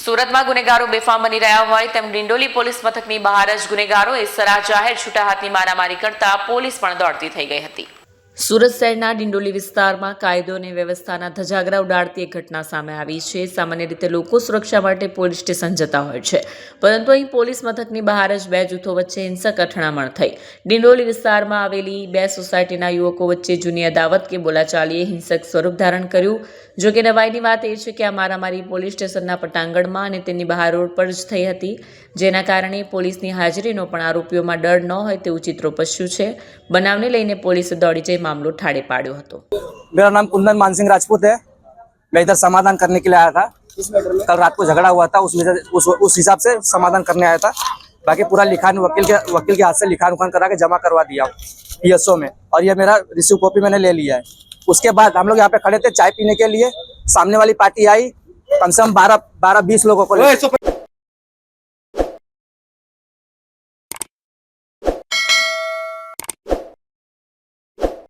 સુરતમાં ગુનેગારો બેફામ બની રહ્યા હોય તેમ ડિંડોલી પોલીસ મથકની બહાર જ ગુનેગારોએ સરા જાહેર છૂટા હાથની મારામારી કરતા પોલીસ પણ દોડતી થઈ ગઈ હતી। સુરત શહેરના ડિંડોલી વિસ્તારમાં કાયદો અને વ્યવસ્થાના ધજાગરા ઉડાડતી એક ઘટના સામે આવી છે। સામાન્ય રીતે લોકો સુરક્ષા માટે પોલીસ સ્ટેશન જતા હોય છે, પરંતુ અહીં પોલીસ મથકની બહાર જ બે જૂથો વચ્ચે હિંસક અથડામણ થઈ। ડિંડોલી વિસ્તારમાં આવેલી બે સોસાયટીના યુવકો વચ્ચે જૂની અદાવત કે બોલાચાલીએ હિંસક સ્વરૂપ ધારણ કર્યું। જો કે નવાઈની વાત એ છે કે આ મારામારી પોલીસ સ્ટેશનના પટાંગણમાં અને તેની બહાર રોડ પર જ થઈ હતી, જેના કારણે પોલીસની હાજરીનો પણ આરોપીઓમાં ડર ન હોય તેવું ચિત્ર ઉપસ્યું છે। બનાવને લઈને પોલીસે દોડી જઈ मामलो ठाड़े पाड़ो हतो। मेरा नाम कुंदन मानसिंह राजपूत है। मैं इधर समाधान करने के लिए आया था। कल रात को झगड़ा हुआ था, उस हिसाब से समाधान करने आया था। बाकी पूरा लिखान वकील के हाथ से लिखान उखान करा के जमा करवा दिया पीएसओ में, और ये मेरा रिसीव कॉपी मैंने ले लिया है। उसके बाद हम लोग यहाँ पे खड़े थे चाय पीने के लिए। सामने वाली पार्टी आई, कम से कम 12-20 लोगों को